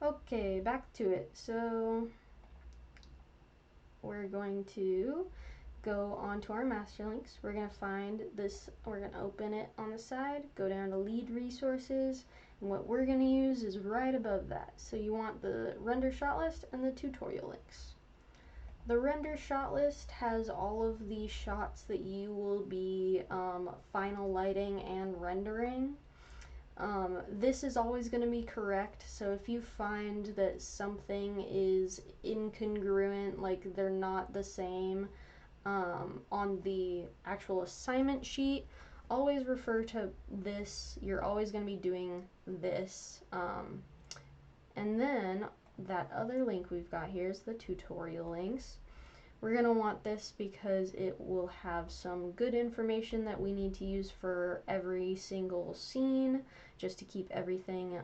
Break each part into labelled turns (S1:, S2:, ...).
S1: Okay, back to it. So we're going to go onto our master links. We're going to find this, we're going to open it on the side, go down to lead resources, and what we're going to use is right above that. So you want the render shot list and the tutorial links. The render shot list has all of the shots that you will be final lighting and rendering. This is always going to be correct, so if you find that something is incongruent, like they're not the same on the actual assignment sheet, always refer to this. You're always going to be doing this. And then that other link we've got here is the tutorial links. We're going to want this because it will have some good information that we need to use for every single scene, just to keep everything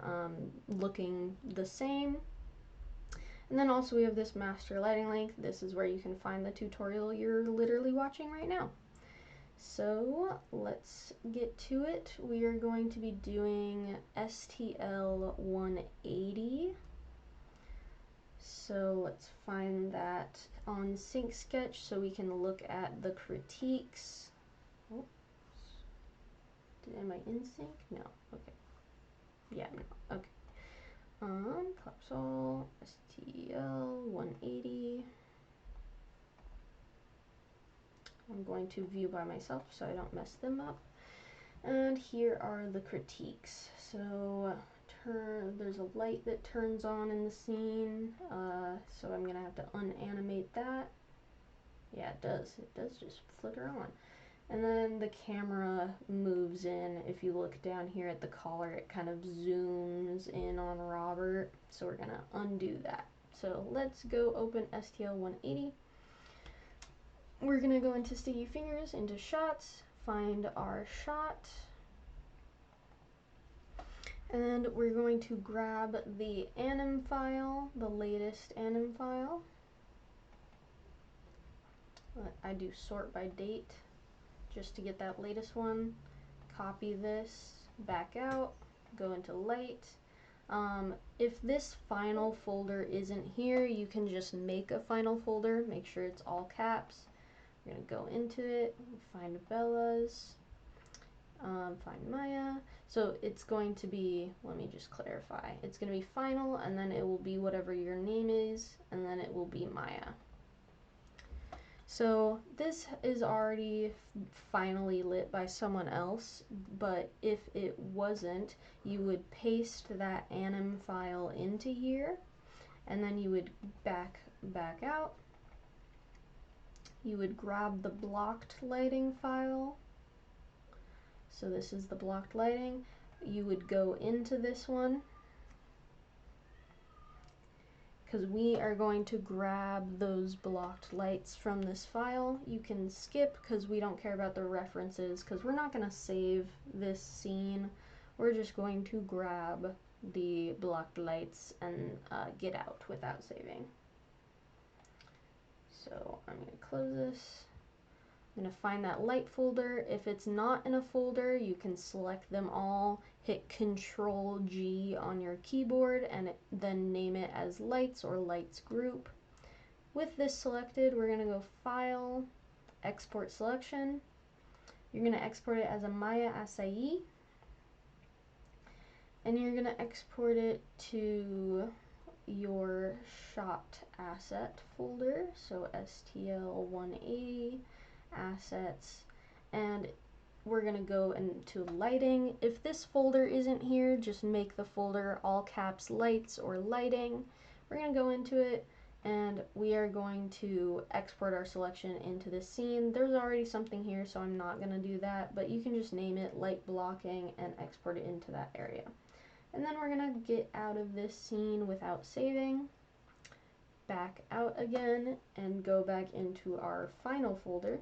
S1: looking the same. And then also we have this master lighting link. This is where you can find the tutorial you're literally watching right now. So let's get to it. We are going to be doing STL 180. So let's find that on Sync Sketch so we can look at the critiques. Oh, am I in sync? No. Okay. Yeah, no. Okay. Capsule STL 180. I'm going to view by myself so I don't mess them up. And here are the critiques. So there's a light that turns on in the scene, so I'm gonna have to unanimate that. Yeah, it does just flicker on. And then the camera moves in. If you look down here at the collar, it kind of zooms in on Robert, so we're gonna undo that. So let's go open STL 180. We're gonna go into Sticky Fingers, into Shots, find our shot, and we're going to grab the anim file, the latest anim file. I do sort by date just to get that latest one. Copy this, back out, go into light. If this final folder isn't here, you can just make a final folder, make sure it's all caps. We're gonna go into it, find Bella's, find Maya. So it's going to be, let me just clarify, it's going to be final, and then it will be whatever your name is, and then it will be Maya. So this is already finally lit by someone else, but if it wasn't, you would paste that anim file into here, and then you would back out. You would grab the blocked lighting file. So this is the blocked lighting. You would go into this one, because we are going to grab those blocked lights from this file. You can skip because we don't care about the references, because we're not going to save this scene. We're just going to grab the blocked lights and get out without saving. So I'm going to close this. I'm going to find that light folder. If it's not in a folder, you can select them all, hit Control G on your keyboard, and then name it as lights or lights group. With this selected, we're going to go File, Export Selection. You're going to export it as a Maya Acai, and you're going to export it to your shot asset folder, so STL 180 assets, and we're gonna go into lighting. If this folder isn't here, just make the folder all caps lights or lighting. We're gonna go into it, and we are going to export our selection into the scene. There's already something here, so I'm not gonna do that, but you can just name it light blocking and export it into that area. And then we're gonna get out of this scene without saving, back out again, and go back into our final folder.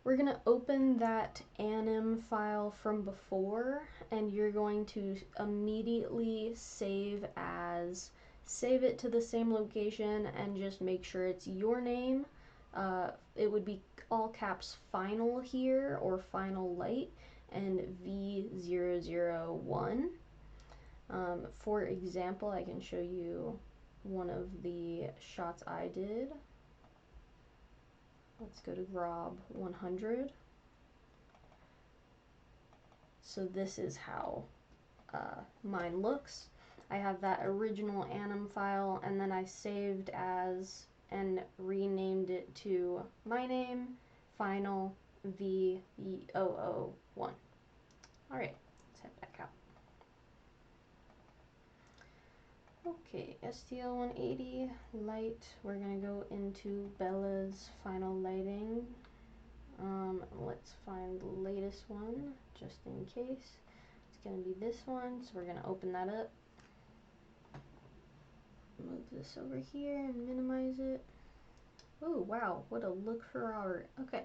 S1: We're going to open that anim file from before, and you're going to immediately save it to the same location, and just make sure it's your name. It would be all caps final here, or final light, and V001. For example, I can show you one of the shots I did. Let's go to Grob 100. So this is how mine looks. I have that original anim file, and then I saved as and renamed it to my name, final V001. Alright, let's head back out. Okay, STL 180 light. We're gonna go into Bella's final lighting. Let's find the latest one just in case. It's gonna be this one, so we're gonna open that up. Move this over here and minimize it. Oh wow, what a look for art. Okay,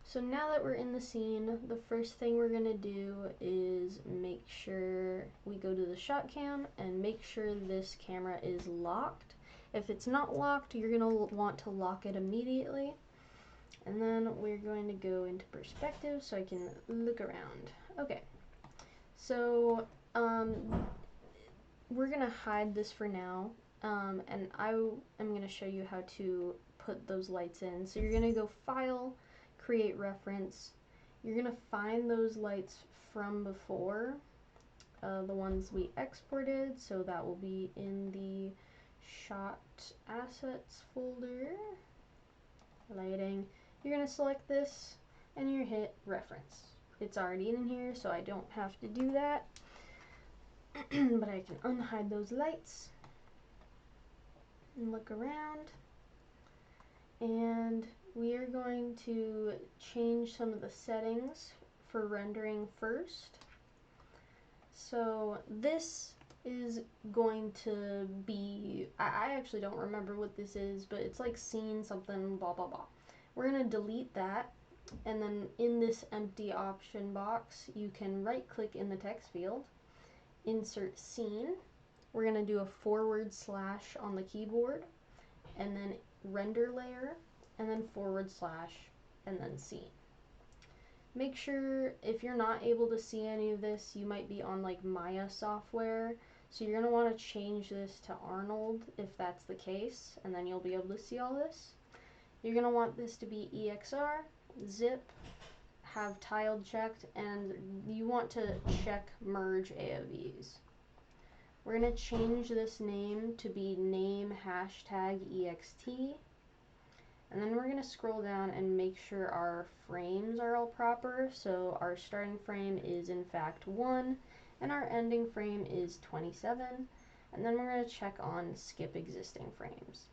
S1: so now that we're in the scene, the first thing we're gonna do is make sure we go to the shot cam and make sure this camera is locked. If it's not locked, you're gonna want to lock it immediately. And then we're going to go into perspective so I can look around. Okay, so we're gonna hide this for now, and I am gonna show you how to put those lights in. So you're gonna go File, Create Reference. You're gonna find those lights from before, the ones we exported, so that will be in the Shot Assets folder. Lighting. You're going to select this and you hit Reference. It's already in here, so I don't have to do that. But I can unhide those lights and look around. And we are going to change some of the settings for rendering first. So this is going to be, I actually don't remember what this is, but it's like scene something blah blah blah. We're going to delete that, and then in this empty option box you can right click in the text field, insert scene. We're going to do a / on the keyboard, and then render layer, and then / and then scene. Make sure, if you're not able to see any of this, you might be on like Maya software, so you're going to want to change this to Arnold if that's the case, and then you'll be able to see all this. You're going to want this to be EXR, zip, have tiled checked, and you want to check merge AOVs. We're going to change this name to be name #EXT. And then we're going to scroll down and make sure our frames are all proper. So our starting frame is in fact 1, and our ending frame is 27. And then we're going to check on skip existing frames.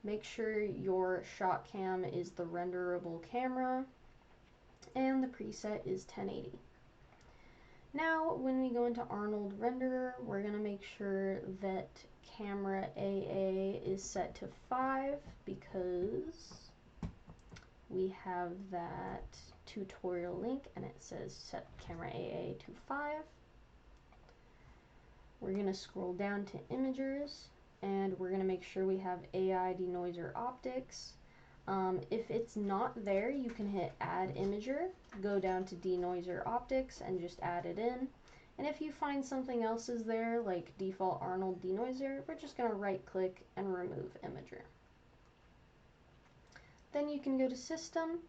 S1: Make sure your shot cam is the renderable camera, and the preset is 1080. Now when we go into Arnold Renderer, we're going to make sure that camera AA is set to 5 because we have that tutorial link and it says set camera AA to 5. We're going to scroll down to Imagers, and we're going to make sure we have AI Denoiser Optics. If it's not there, you can hit Add Imager, go down to Denoiser Optics, and just add it in. And if you find something else is there, like default Arnold Denoiser, we're just going to right click and remove Imager. Then you can go to System,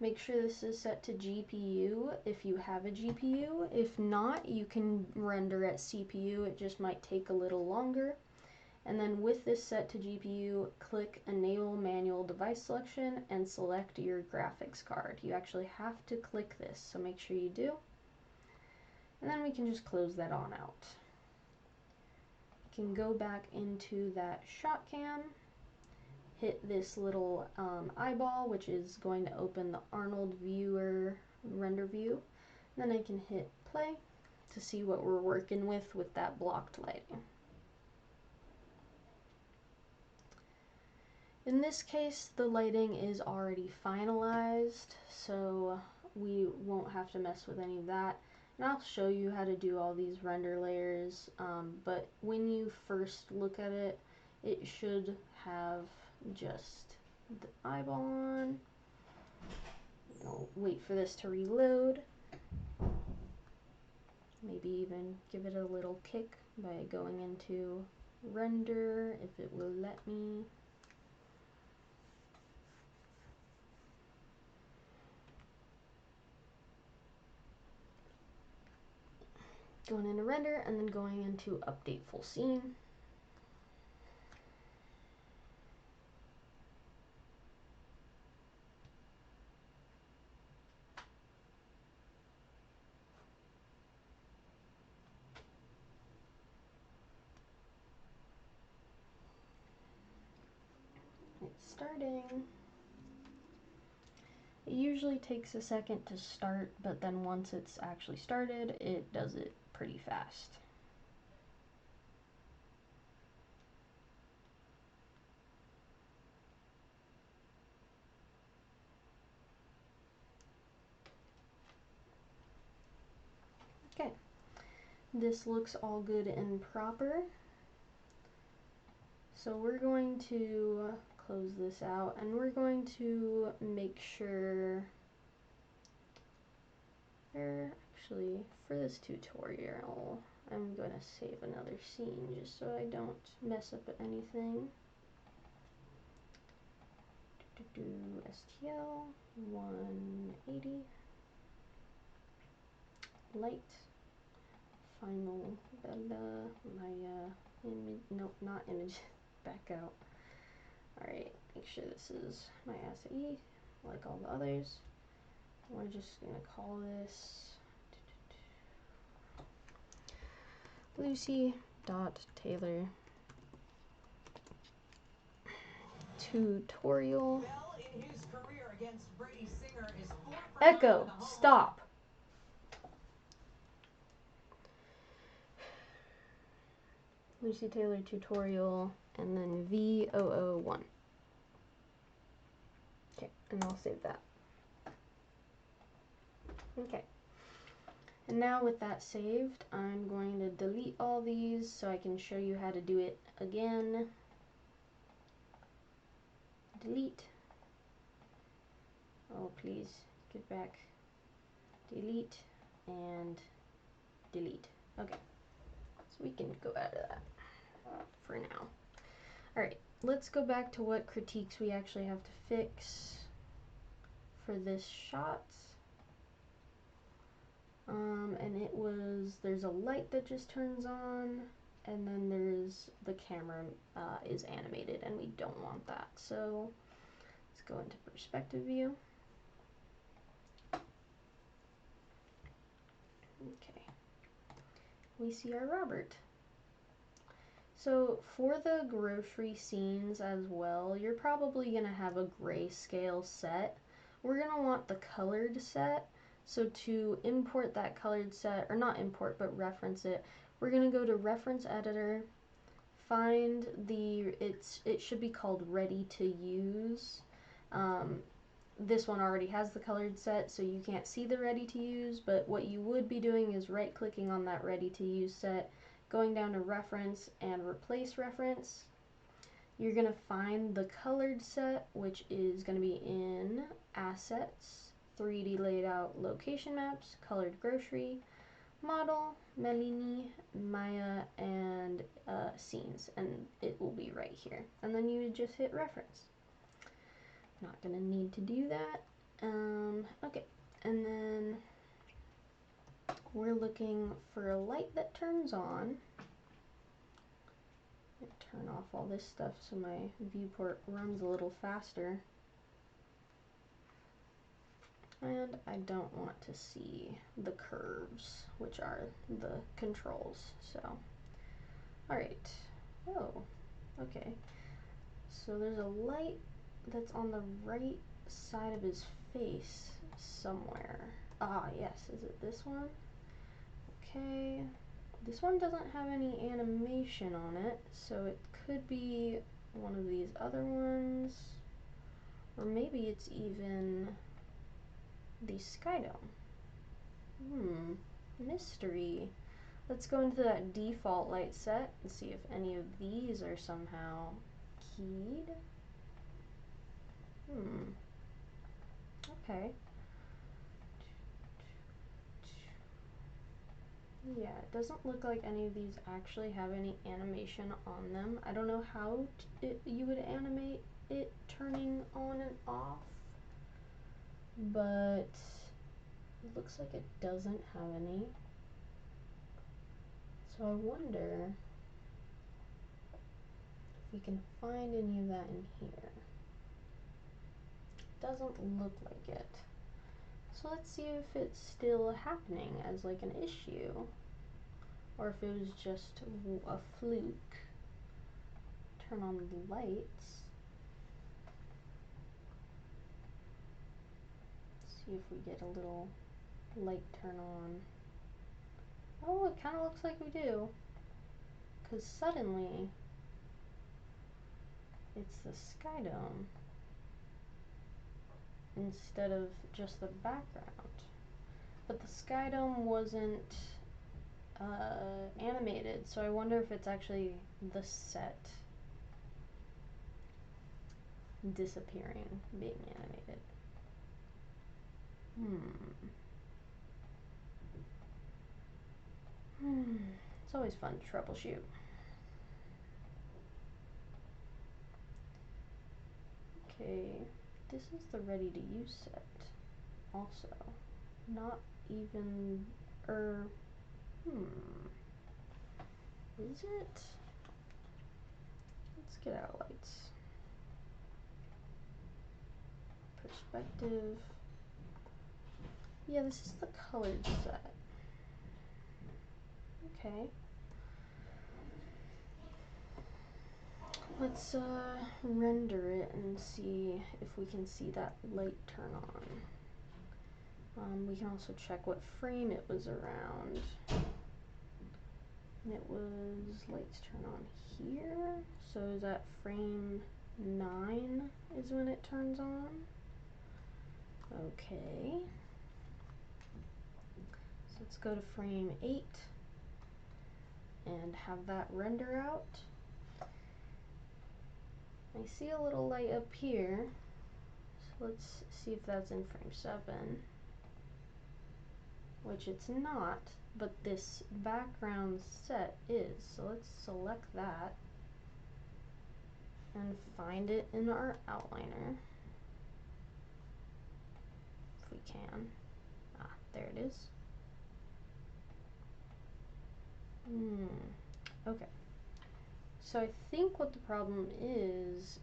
S1: make sure this is set to GPU if you have a GPU. If not, you can render at CPU, it just might take a little longer. And then with this set to GPU, click Enable Manual Device Selection and select your graphics card. You actually have to click this, so make sure you do. And then we can just close that on out. You can go back into that shot cam, hit this little eyeball, which is going to open the Arnold Viewer render view. And then I can hit play to see what we're working with that blocked lighting. In this case, the lighting is already finalized, so we won't have to mess with any of that. And I'll show you how to do all these render layers, but when you first look at it, it should have just the eyeball on. I'll wait for this to reload. Maybe even give it a little kick by going into render if it will let me. Going into render and then going into update full scene. It's starting. It usually takes a second to start, but then once it's actually started, it does it pretty fast. Okay, this looks all good and proper. So we're going to close this out and we're going to make sure, actually for this tutorial, I'm going to save another scene just so I don't mess up anything. STL 180 light final Bella Maya image, nope, not image, back out. Alright, make sure this is my ASCII like all the others. We're just gonna call this Lucy.Taylor tutorial. Echo, stop. Lucy Taylor tutorial and then V001. Okay, and I'll save that. Okay. And now with that saved, I'm going to delete all these so I can show you how to do it again. Delete. Oh, please, get back. Delete and delete. Okay, so we can go out of that for now. Alright, let's go back to what critiques we actually have to fix for this shot. And it was, there's a light that just turns on, and then there's the camera is animated, and we don't want that. So let's go into perspective view. Okay, we see our Robert. So for the grocery scenes as well, you're probably gonna have a grayscale set. We're gonna want the colored set. So to import that colored set, or not import, but reference it, we're gonna go to reference editor, find the, it should be called ready to use. This one already has the colored set, so you can't see the ready to use, but what you would be doing is right clicking on that ready to use set, going down to reference and replace reference. You're gonna find the colored set, which is gonna be in assets, 3D laid out location maps, colored grocery, model, Melanie, Maya, and scenes, and it will be right here. And then you would just hit reference. Not gonna need to do that. Okay, and then we're looking for a light that turns on. Turn off all this stuff so my viewport runs a little faster. And I don't want to see the curves, which are the controls, so. Alright, oh, okay. So there's a light that's on the right side of his face somewhere. Ah, yes, is it this one? Okay, this one doesn't have any animation on it, so it could be one of these other ones, or maybe it's even the Skydome. Mystery. Let's go into that default light set and see if any of these are somehow keyed. Okay. Yeah, it doesn't look like any of these actually have any animation on them. I don't know how you would animate it turning on and off, but it looks like it doesn't have any. So I wonder if we can find any of that in here. Doesn't look like it. So let's see if it's still happening as like an issue, or if it was just a fluke. Turn on the lights. See if we get a little light turn on. Oh, it kind of looks like we do, because suddenly it's the sky dome instead of just the background. But the sky dome wasn't animated, so I wonder if it's actually the set disappearing, being animated. It's always fun to troubleshoot. Okay, this is the ready to use set also. Not even, is it? Let's get our lights. Perspective. Yeah, this is the colored set. Okay. Let's render it and see if we can see that light turn on. We can also check what frame it was around. And it was lights turn on here. So is that frame 9 is when it turns on? Okay. So let's go to frame 8 and have that render out. I see a little light up here. So let's see if that's in frame 7. Which it's not, but this background set is. So let's select that and find it in our outliner. If we can. Ah, there it is. Okay. So I think what the problem is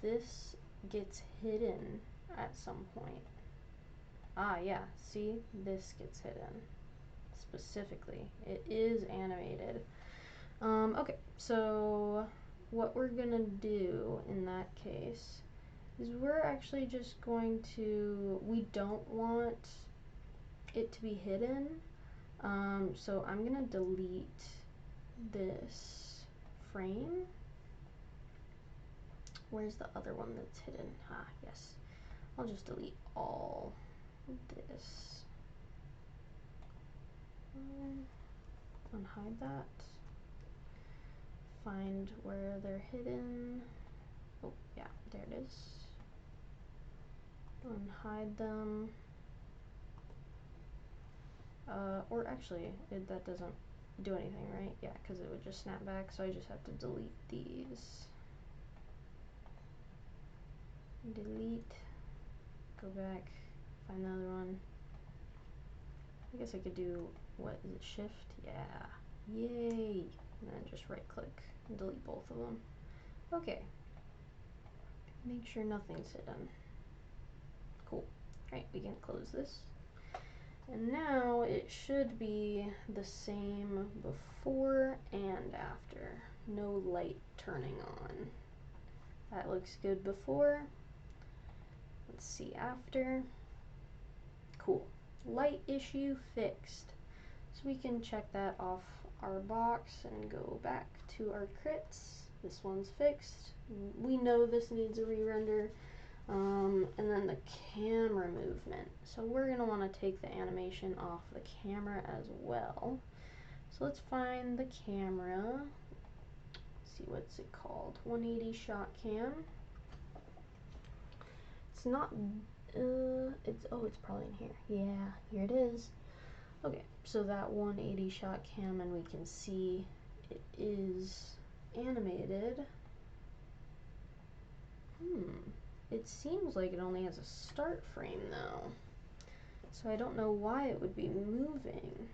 S1: this gets hidden at some point. Ah, yeah, see? This gets hidden. Specifically. It is animated. Okay, so what we're gonna do in that case is we're actually just going to, we don't want it to be hidden, so I'm gonna delete this frame. Where's the other one that's hidden? Ah, yes. I'll just delete all this. Unhide that. Find where they're hidden. Oh, yeah, there it is. Unhide them. Or actually, that doesn't do anything, right? Yeah, because it would just snap back, so I just have to delete these. Delete. Go back. Find another one. I guess I could do, what is it, shift? Yeah. Yay! And then just right click and delete both of them. Okay. Make sure nothing's hidden. Cool. Alright, we can close this. And now it should be the same before and after. No light turning on. That looks good before. Let's see after. Cool. Light issue fixed. So we can check that off our box and go back to our crits. This one's fixed. We know this needs a re-render. And then the camera movement. So we're going to want to take the animation off the camera as well. So let's find the camera. Let's see, what's it called? 180 shot cam. It's not, it's probably in here. Yeah, here it is. Okay, so that 180 shot cam, and we can see it is animated. It seems like it only has a start frame though, so I don't know why it would be moving,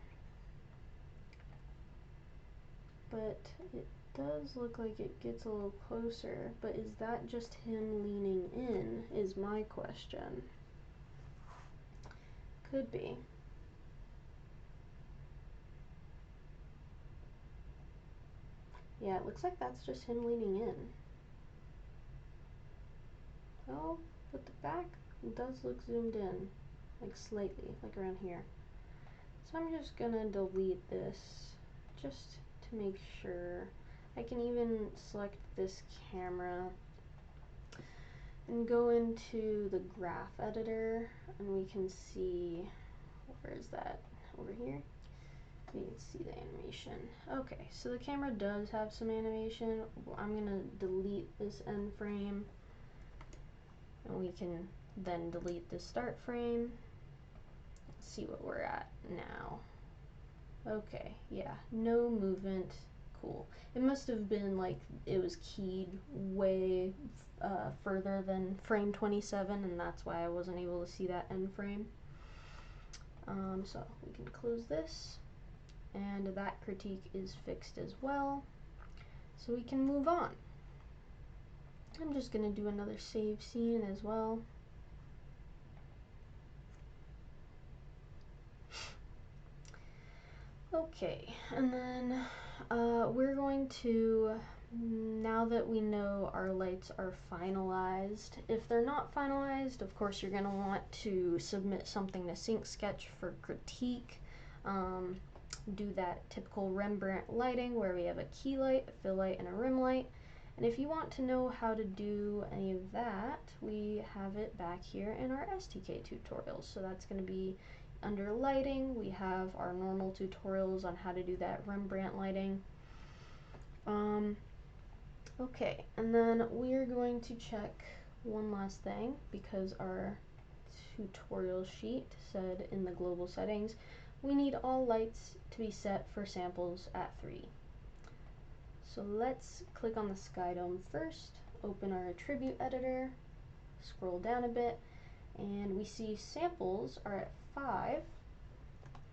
S1: but it does look like it gets a little closer. But is that just him leaning in is my question. Could be. Yeah, it looks like that's just him leaning in. Oh, but the back does look zoomed in, like slightly, like around here. So I'm just gonna delete this just to make sure. I can even select this camera and go into the graph editor, and we can see, where is that? Over here? We can see the animation. Okay, so the camera does have some animation. I'm gonna delete this end frame, and we can then delete the start frame. Let's see what we're at now. Okay, yeah, no movement. Cool. It must have been like it was keyed way further than frame 27, and that's why I wasn't able to see that end frame. So we can close this, and that critique is fixed as well. So we can move on. I'm just gonna do another save scene as well. Okay, and then we're going to, now that we know our lights are finalized, if they're not finalized, of course you're going to want to submit something to Sync Sketch for critique. Do that typical Rembrandt lighting where we have a key light, a fill light, and a rim light. And if you want to know how to do any of that, we have it back here in our STK tutorials. So that's going to be under lighting. We have our normal tutorials on how to do that Rembrandt lighting. Okay, and then we're going to check one last thing, because our tutorial sheet said in the global settings we need all lights to be set for samples at 3. So let's click on the Sky Dome first, open our attribute editor, scroll down a bit, and we see samples are at 5,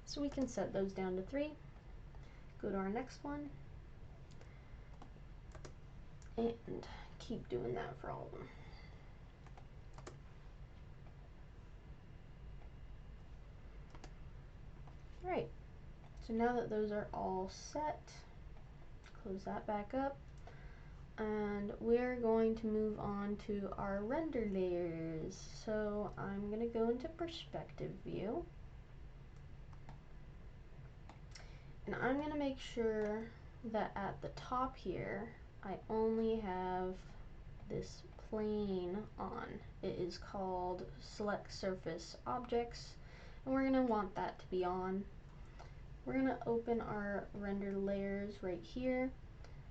S1: so we can set those down to 3. Go to our next one, and keep doing that for all of them. Alright, so now that those are all set, close that back up, and we're going to move on to our render layers. So I'm going to go into perspective view, and I'm going to make sure that at the top here I only have this plane on. It is called select surface objects, and we're going to want that to be on. We're going to open our render layers right here.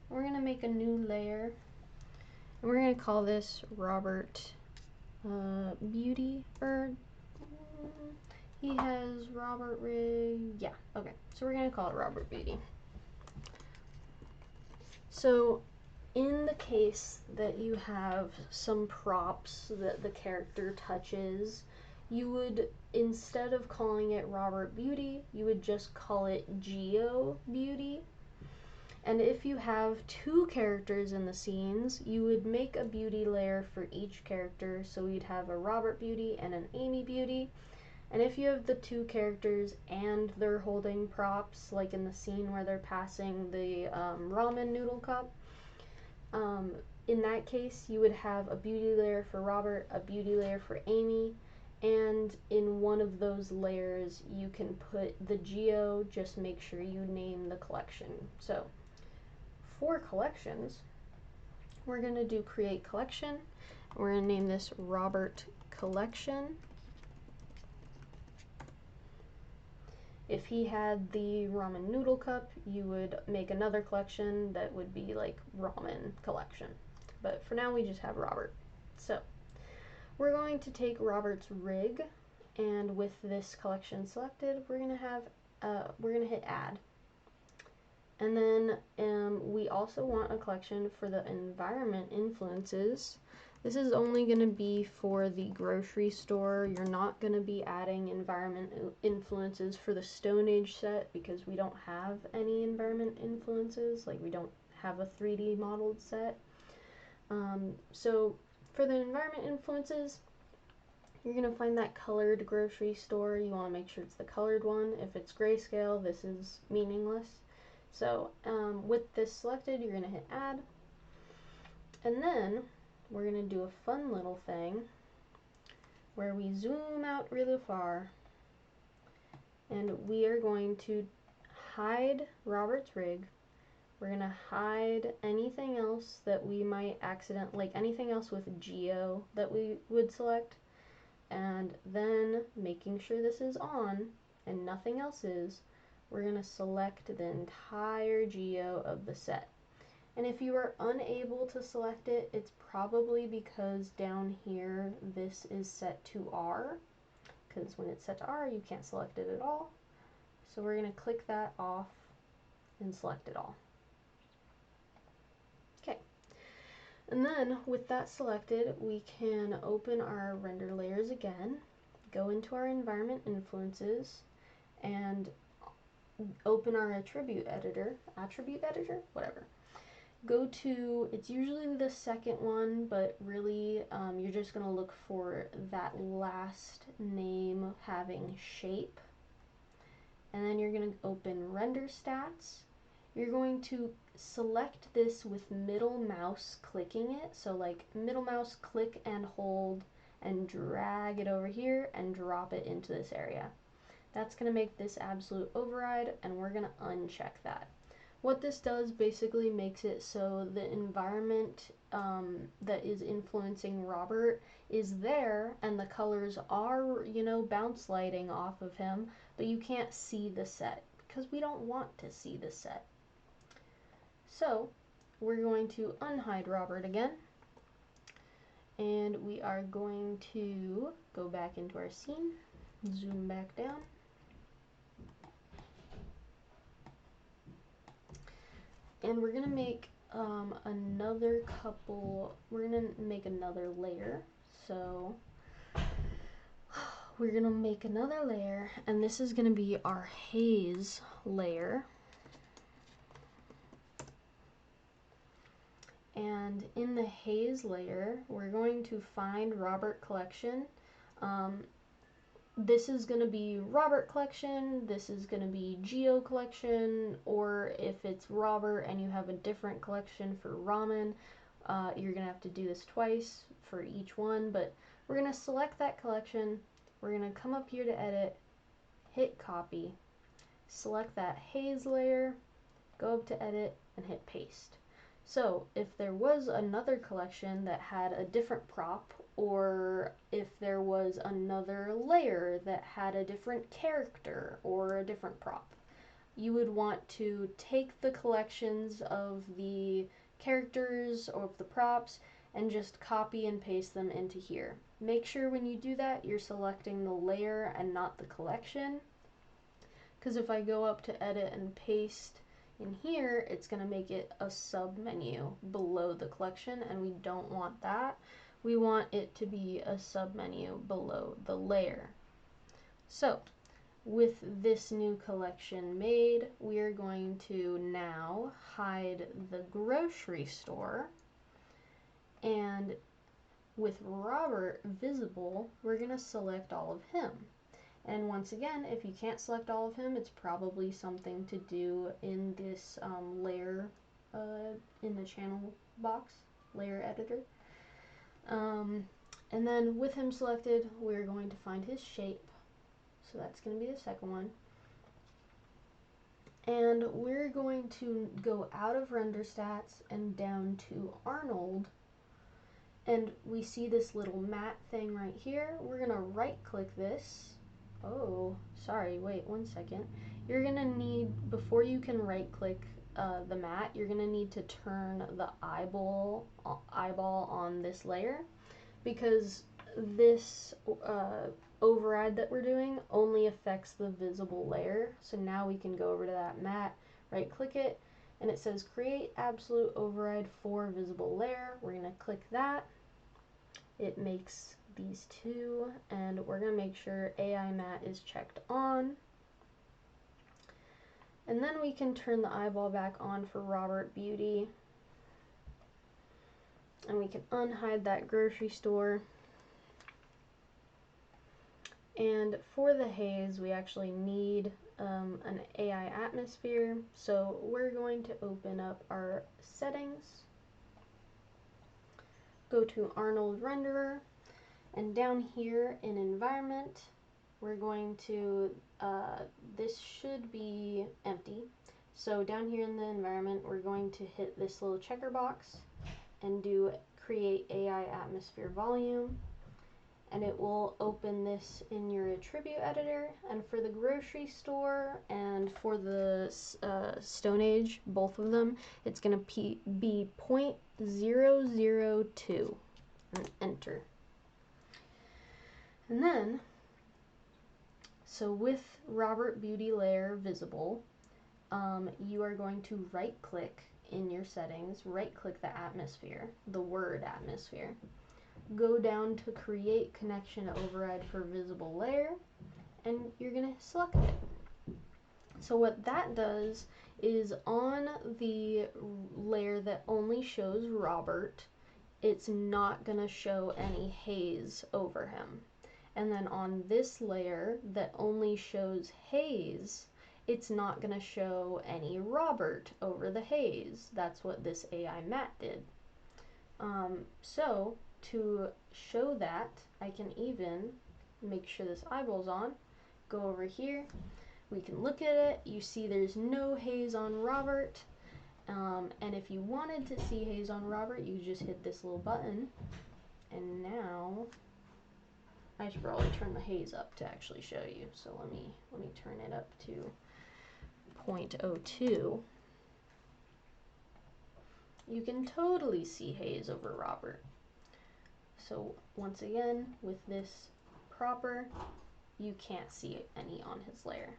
S1: We're going to make a new layer, and we're going to call this Robert Beauty, or he has Robert Rig, yeah, okay, so we're going to call it Robert Beauty. So in the case that you have some props that the character touches, you would, instead of calling it Robert Beauty, you would just call it Geo Beauty. And if you have 2 characters in the scenes, you would make a beauty layer for each character. So you'd have a Robert Beauty and an Amy Beauty. And if you have the 2 characters and they're holding props, like in the scene where they're passing the ramen noodle cup, in that case you would have a beauty layer for Robert, a beauty layer for Amy, and in one of those layers you can put the geo. Just make sure you name the collection. So for collections, we're going to do create collection. We're going to name this Robert Collection. If he had the ramen noodle cup, you would make another collection that would be like ramen collection. But for now we just have Robert. So we're going to take Robert's rig, and with this collection selected, we're going to have we're gonna hit add. And then we also want a collection for the environment influences. This is only going to be for the grocery store. You're not going to be adding environment influences for the Stone Age set because we don't have any environment influences. Like, we don't have a 3D modeled set. So for the environment influences, you're going to find that colored grocery store. You want to make sure it's the colored one. If it's grayscale, this is meaningless. So with this selected, you're going to hit add. And then we're going to do a fun little thing where we zoom out really far. And we are going to hide Robert's rig. We're going to hide anything else that we might like anything else with geo that we would select. And then making sure this is on and nothing else is, we're going to select the entire geo of the set. And if you are unable to select it, it's probably because down here this is set to R, because when it's set to R you can't select it at all. So we're going to click that off and select it all. Okay, and then with that selected, we can open our render layers again, go into our environment influences, and open our attribute editor, whatever. Go to, it's usually the second one, but really you're just going to look for that last name having shape. And then you're going to open render stats. You're going to select this with middle mouse clicking it. So like middle mouse click and hold and drag it over here and drop it into this area. That's going to make this absolute override, and we're going to uncheck that. What this does basically makes it so the environment that is influencing Robert is there and the colors are, you know, bounce lighting off of him, but you can't see the set because we don't want to see the set. So we're going to unhide Robert again, and we are going to go back into our scene, zoom back down. And we're going to make we're going to make another layer. So we're going to make another layer, and this is going to be our haze layer. And in the haze layer, we're going to find Robert Collection. This is going to be Robert Collection, this is going to be Geo Collection, or if it's Robert and you have a different collection for Ramen, you're going to have to do this twice for each one, but we're going to select that collection, we're going to come up here to edit, hit copy, select that haze layer, go up to edit, and hit paste. So if there was another collection that had a different prop, or if there was another layer that had a different character or a different prop, you would want to take the collections of the characters or of the props and just copy and paste them into here. Make sure when you do that you're selecting the layer and not the collection, because if I go up to edit and paste in here, it's going to make it a sub menu below the collection, and we don't want that. We want it to be a sub menu below the layer. So with this new collection made, we are going to now hide the grocery store, and with Robert visible, we're going to select all of him. And once again, if you can't select all of him, it's probably something to do in this layer, in the channel box, layer editor. And then with him selected, we're going to find his shape. So that's going to be the second one. And we're going to go out of render stats and down to Arnold. And we see this little matte thing right here. We're going to right click this. Oh, sorry, wait 1 second. You're gonna need, before you can right click the matte, you're gonna need to turn the eyeball on this layer, because this override that we're doing only affects the visible layer. So now we can go over to that matte, right click it, and it says create absolute override for visible layer. We're going to click that. It makes these two, and we're going to make sure AI matte is checked on. And then we can turn the eyeball back on for Robert Beauty. And we can unhide that grocery store. And for the haze, we actually need an AI atmosphere. So we're going to open up our settings, go to Arnold Renderer, and down here in environment, we're going to, this should be empty. So down here in the environment, we're going to hit this little checker box and do create AI atmosphere volume. And it will open this in your attribute editor. And for the grocery store and for the Stone Age, both of them, it's going to be 0.002, and enter. And then, so with Robert Beauty layer visible, you are going to right click in your settings, right click the atmosphere, the word atmosphere. Go down to create connection override for visible layer, and you're going to select it. So what that does is on the layer that only shows Robert, it's not going to show any haze over him. And then on this layer that only shows haze, it's not going to show any Robert over the haze. That's what this AI matte did. So to show that, I can even make sure this eyeball's on, go over here, we can look at it, you see there's no haze on Robert, and if you wanted to see haze on Robert, you just hit this little button, and now, I should probably turn the haze up to actually show you, so let me turn it up to 0.02. You can totally see haze over Robert. So once again, with this proper, you can't see any on his layer.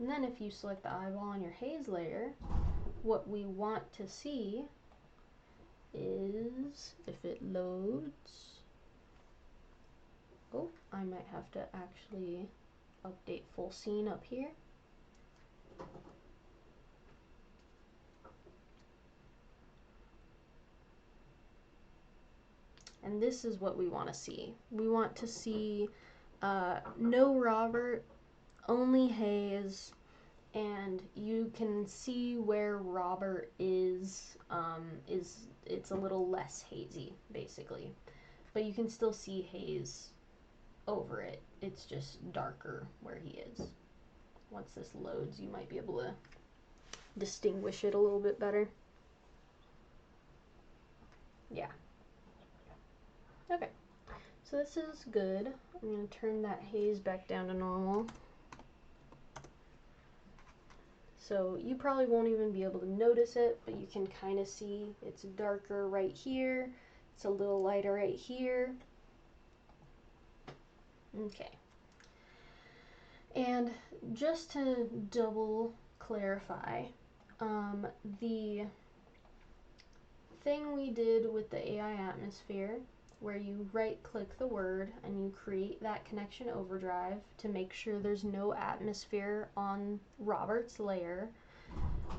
S1: And then if you select the eyeball on your haze layer, what we want to see is, if it loads, oh, I might have to actually update full scene up here. And this is what we want to see. We want to see no Robert, only haze, and you can see where Robert is it's a little less hazy, basically. But you can still see haze over it. It's just darker where he is. Once this loads, you might be able to distinguish it a little bit better. Yeah. Okay, so this is good. I'm going to turn that haze back down to normal. So you probably won't even be able to notice it, but you can kind of see it's darker right here. It's a little lighter right here. Okay. And just to double clarify, the thing we did with the AI atmosphere, where you right click the word and you create that connection overdrive to make sure there's no atmosphere on Robert's layer,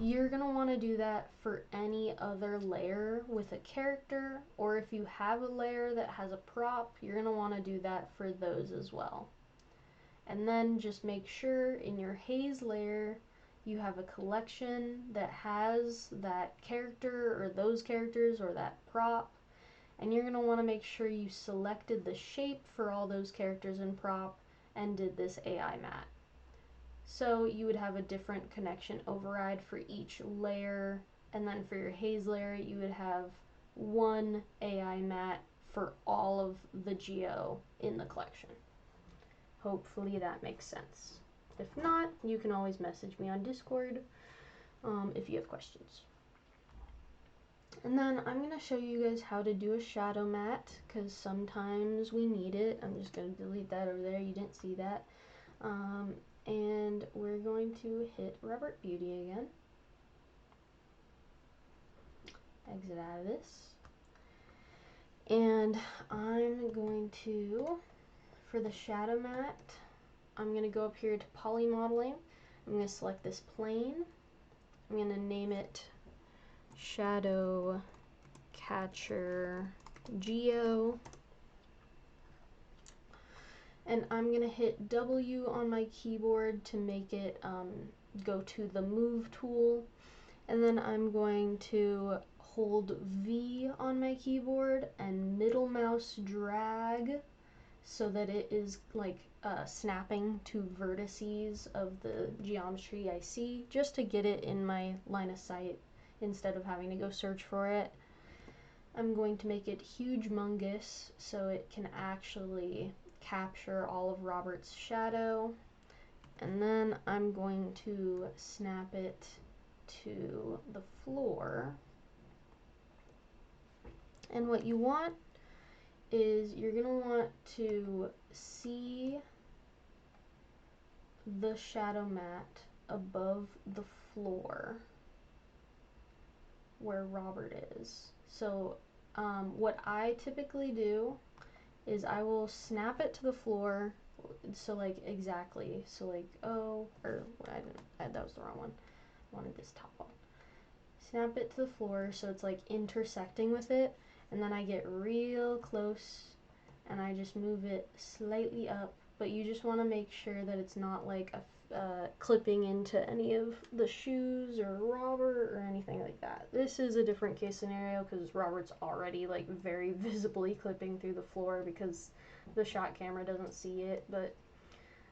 S1: you're going to want to do that for any other layer with a character, or if you have a layer that has a prop, you're going to want to do that for those as well. And then just make sure in your haze layer you have a collection that has that character or those characters or that prop, and you're going to want to make sure you selected the shape for all those characters and prop and did this AI matte. So you would have a different connection override for each layer, and then for your haze layer you would have one AI matte for all of the geo in the collection. Hopefully that makes sense. If not, you can always message me on Discord if you have questions. And then I'm going to show you guys how to do a shadow matte, because sometimes we need it. I'm just going to delete that over there. You didn't see that. And we're going to hit Robert Beauty again. Exit out of this. And I'm going to, for the shadow matte, I'm going to go up here to poly modeling. I'm going to select this plane. I'm going to name it Shadow Catcher Geo. And I'm going to hit W on my keyboard to make it go to the move tool. And then I'm going to hold V on my keyboard and middle mouse drag so that it is like snapping to vertices of the geometry I see, just to get it in my line of sight instead of having to go search for it. I'm going to make it humongous so it can actually capture all of Robert's shadow, and then I'm going to snap it to the floor. And what you want is you're going to want to see the shadow mat above the floor where Robert is. So what I typically do is I will snap it to the floor, so like exactly, so like that was the wrong one. I wanted this top one. Snap it to the floor so it's like intersecting with it, and then I get real close and I just move it slightly up, but you just want to make sure that it's not like clipping into any of the shoes or Robert or anything like that. This is a different case scenario because Robert's already like very visibly clipping through the floor because the shot camera doesn't see it, but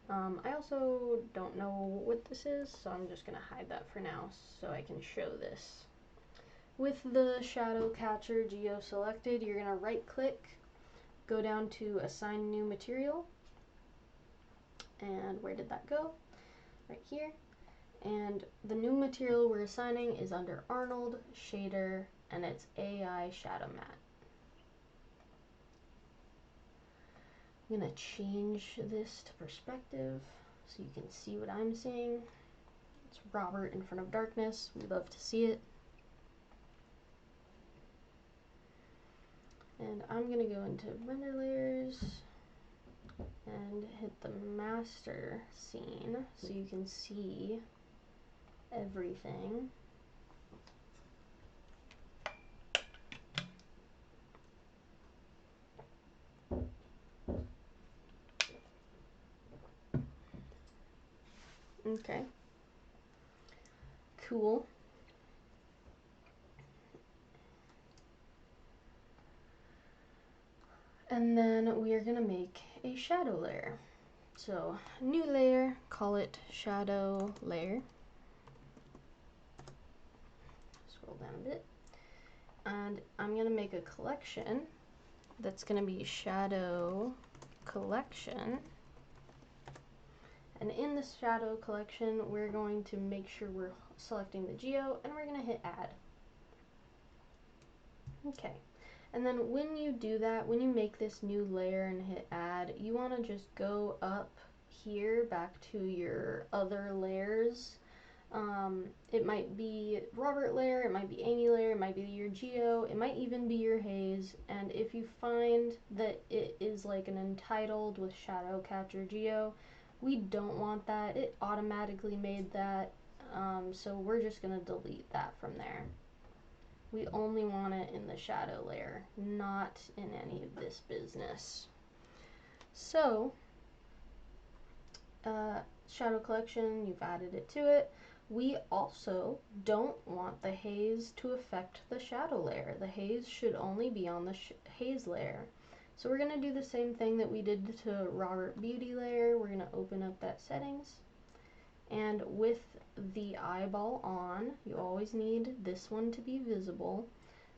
S1: I also don't know what this is, so I'm just going to hide that for now so I can show this. With the Shadow Catcher Geo selected, you're going to right click, go down to Assign New Material, and where did that go? Right here. And the new material we're assigning is under Arnold, Shader, and it's AI Shadow Matte. I'm going to change this to perspective so you can see what I'm seeing. It's Robert in front of darkness. We love to see it. And I'm going to go into render layers and hit the master scene so you can see everything. Okay. Cool. And then we are going to make a shadow layer. So, new layer, call it shadow layer. Scroll down a bit. And I'm going to make a collection that's going to be shadow collection. And in this shadow collection, we're going to make sure we're selecting the geo, and we're going to hit add. Okay. And then when you do that, when you make this new layer and hit add, you want to just go up here back to your other layers. It might be Robert layer, it might be Amy layer, it might be your geo, it might even be your haze. And if you find that it is like an entitled with Shadow Catcher Geo, we don't want that. It automatically made that, so we're just going to delete that from there. We only want it in the shadow layer, not in any of this business. So, shadow collection, you've added it to it. We also don't want the haze to affect the shadow layer. The haze should only be on the haze layer. So we're going to do the same thing that we did to Robert Beauty layer. We're going to open up that settings. And with the eyeball on, you always need this one to be visible.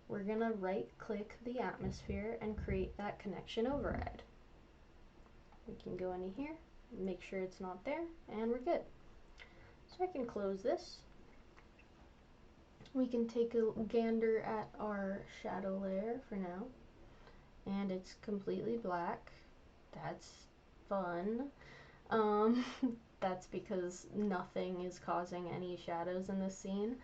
S1: We're going to right click the atmosphere and create that connection override. We can go into here, make sure it's not there, and we're good. So I can close this. we can take a gander at our shadow layer for now, and it's completely black. That's fun. That's because nothing is causing any shadows in this scene.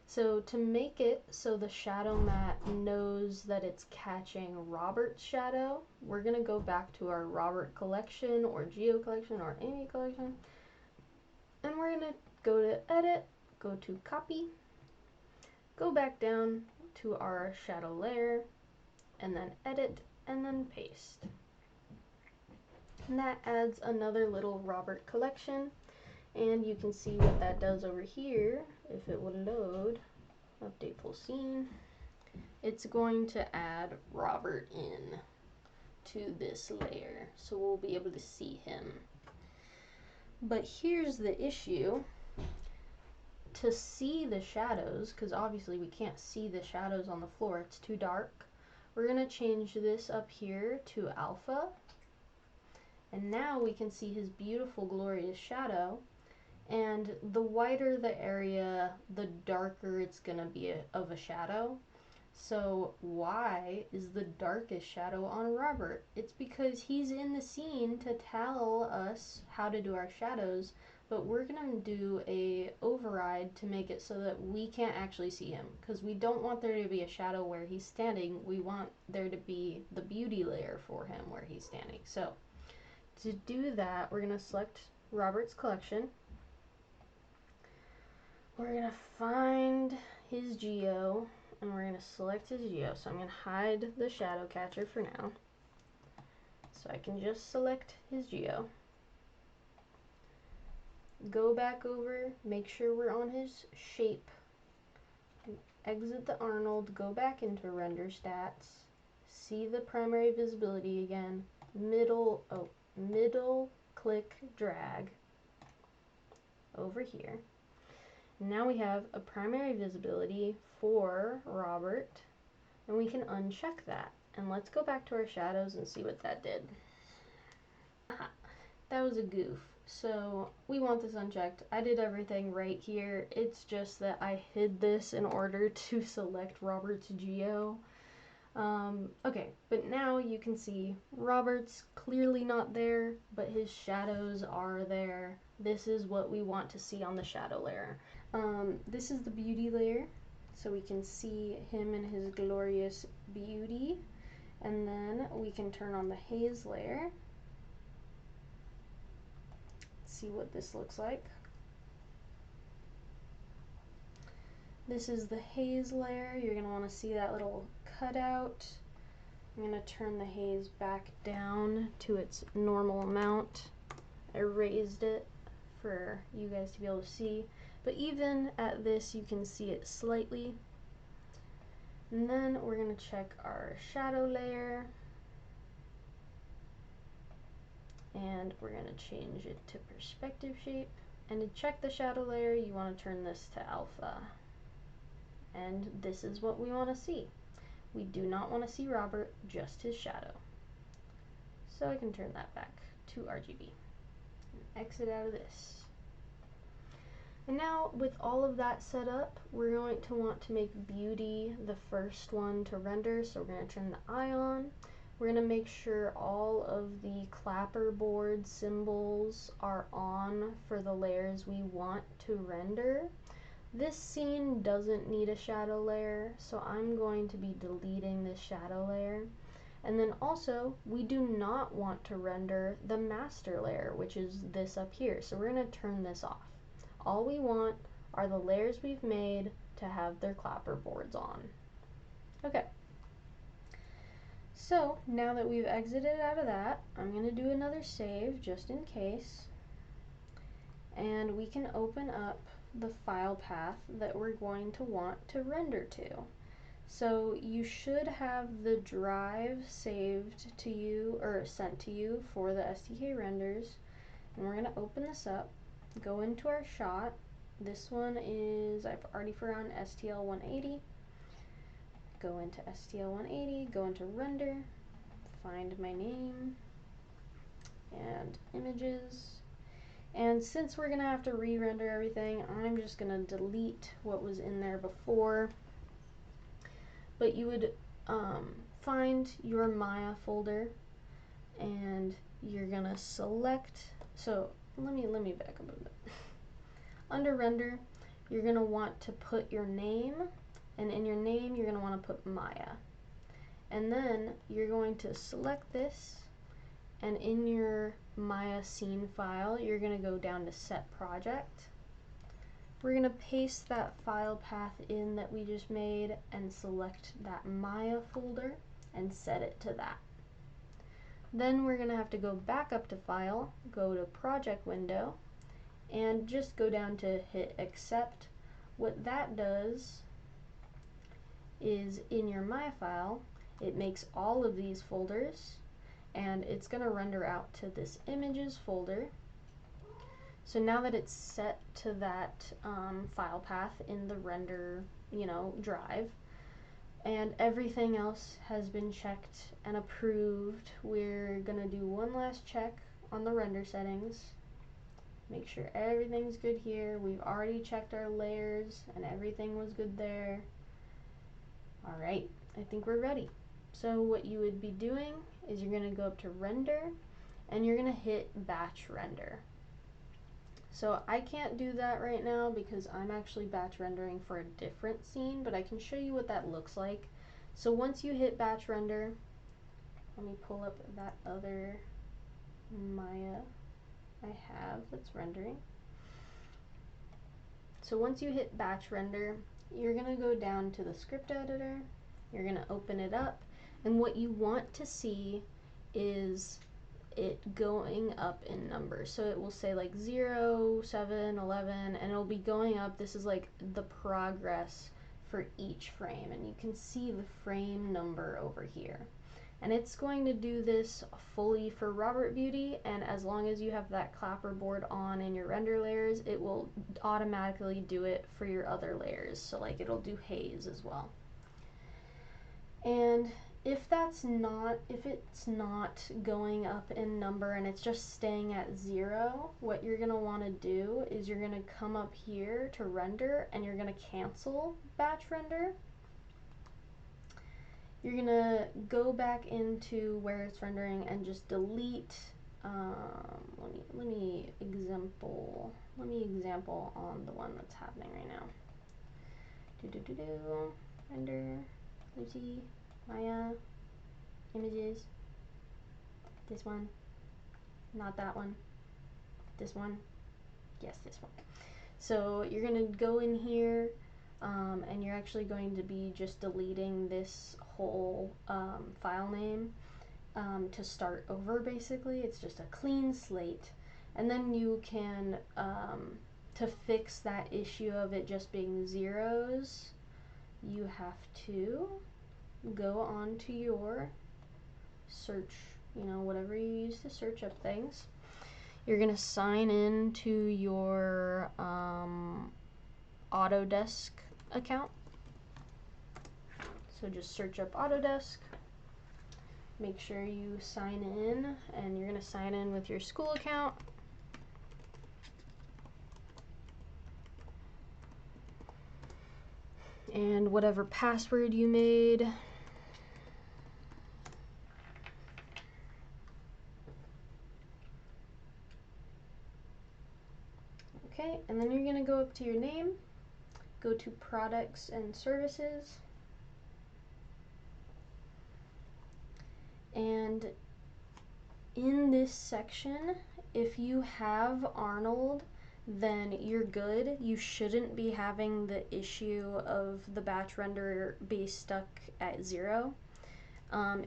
S1: So to make it so the shadow mat knows that it's catching Robert's shadow, we're going to go back to our Robert collection or Geo collection or Amy collection, and we're going to go to edit, go to copy, go back down to our shadow layer, and then edit, and then paste. And that adds another little Robert collection, and you can see what that does over here. If it would load, update full scene, it's going to add Robert in to this layer, so we'll be able to see him. But here's the issue. To see the shadows, because obviously we can't see the shadows on the floor, it's too dark, we're going to change this up here to alpha, and now we can see his beautiful glorious shadow. And the wider the area, the darker it's going to be of a shadow. So Y is the darkest shadow on Robert. It's because he's in the scene to tell us how to do our shadows, but we're going to do a override to make it so that we can't actually see him, because we don't want there to be a shadow where he's standing. We want there to be the beauty layer for him where he's standing. So to do that, we're going to select Robert's collection. We're going to find his geo, and we're going to select his geo. So I'm going to hide the shadow catcher for now, so I can just select his geo. Go back over, make sure we're on his shape, exit the Arnold, go back into render stats, see the primary visibility again, middle click drag over here. Now we have a primary visibility for Robert, and we can uncheck that. And let's go back to our shadows and see what that did. That was a goof. So we want this unchecked. I did everything right here. It's just that I hid this in order to select Robert's geo. Okay, but now you can see Robert's clearly not there, but his shadows are there. This is what we want to see on the shadow layer. This is the beauty layer, so we can see him in his glorious beauty. And then we can turn on the haze layer. See what this looks like. This is the haze layer. You're going to want to see that little cutout. I'm going to turn the haze back down to its normal amount. I raised it for you guys to be able to see, but even at this you can see it slightly. And then we're going to check our shadow layer, and we're going to change it to perspective shape. And to check the shadow layer, you want to turn this to alpha. And this is what we want to see. We do not want to see Robert, just his shadow. So I can turn that back to RGB. Exit out of this. And now with all of that set up, we're going to want to make beauty the first one to render. So we're going to turn the eye on. We're going to make sure all of the clapperboard symbols are on for the layers we want to render. This scene doesn't need a shadow layer, so I'm going to be deleting this shadow layer. And then also, we do not want to render the master layer, which is this up here. So we're going to turn this off. All we want are the layers we've made to have their clapperboards on. Okay. So now that we've exited out of that, I'm going to do another save just in case. And we can open up the file path that we're going to want to render to. So you should have the drive saved to you or sent to you for the STK renders. And we're going to open this up, go into our shot. This one is, I've already found STL 180. Go into STL 180, go into render, find my name and images. And since we're gonna have to re-render everything, I'm just gonna delete what was in there before. But you would find your Maya folder, and you're gonna select, so let me back up a bit. Under render, you're gonna want to put your name, and in your name you're gonna want to put Maya. And then you're going to select this, and in your Maya scene file, you're gonna go down to set project. We're gonna paste that file path in that we just made and select that Maya folder and set it to that. Then we're gonna have to go back up to file, go to project window, and just go down to hit accept. What that does is in your Maya file, it makes all of these folders, and it's gonna render out to this images folder. So now that it's set to that file path in the render, drive, and everything else has been checked and approved, we're gonna do one last check on the render settings. Make sure everything's good here. We've already checked our layers and everything was good there. All right, I think we're ready. So what you would be doing is you're gonna go up to render and you're gonna hit batch render. So I can't do that right now because I'm actually batch rendering for a different scene, but I can show you what that looks like. So once you hit batch render, let me pull up that other Maya I have that's rendering. So once you hit batch render, you're gonna go down to the script editor, you're gonna open it up, and what you want to see is it going up in numbers. So it will say like 0, 7, 11, and it'll be going up. This is like the progress for each frame, and you can see the frame number over here. And it's going to do this fully for Robert Beauty, and as long as you have that clapperboard on in your render layers, it will automatically do it for your other layers. So like it'll do haze as well. And if it's not going up in number and it's just staying at 0, what you're gonna wanna do is you're gonna come up here to render and you're gonna cancel batch render. You're gonna go back into where it's rendering and just delete, let me example on the one that's happening right now. Render, Lucy, Maya, images, this one, not that one, this one, yes, this one. So you're gonna go in here, and you're actually going to be just deleting this whole file name to start over. Basically, it's just a clean slate, and then you can, to fix that issue of it just being zeros, you have to go on to your search, whatever you use to search up things. You're gonna sign in to your Autodesk account. So just search up Autodesk, make sure you sign in, and you're gonna sign in with your school account. And whatever password you made. Okay, and then you're gonna go up to your name, go to products and services, and in this section, if you have Arnold, then you're good. You shouldn't be having the issue of the batch render be stuck at 0.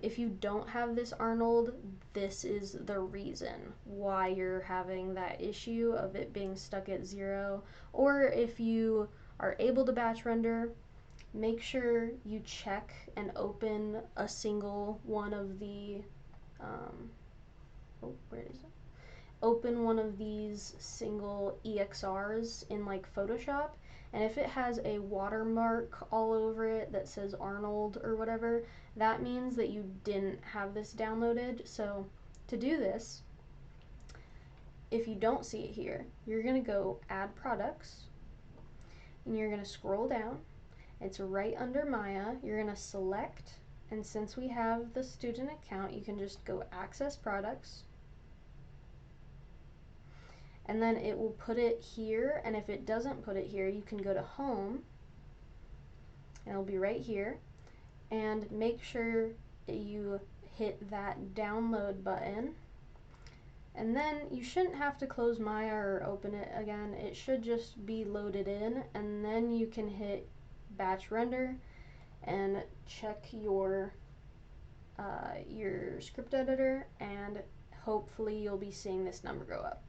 S1: If you don't have this Arnold, this is the reason why you're having that issue of it being stuck at 0. Or if you are able to batch render, make sure you check and open a single one of the, open one of these single EXRs in like Photoshop, and if it has a watermark all over it that says Arnold or whatever, that means that you didn't have this downloaded. So to do this, if you don't see it here, you're going to go add products, and you're going to scroll down. It's right under Maya. You're going to select, and since we have the student account, you can just go access products, and then it will put it here. And if it doesn't put it here, you can go to home, and it'll be right here, and make sure that you hit that download button. And then you shouldn't have to close Maya or open it again. It should just be loaded in, and then you can hit batch render and check your script editor, and hopefully you'll be seeing this number go up.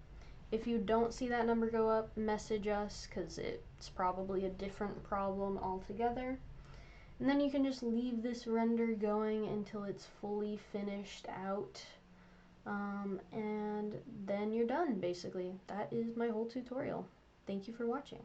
S1: If you don't see that number go up, message us, because it's probably a different problem altogether. And then you can just leave this render going until it's fully finished out. And then you're done, basically. That is my whole tutorial. Thank you for watching.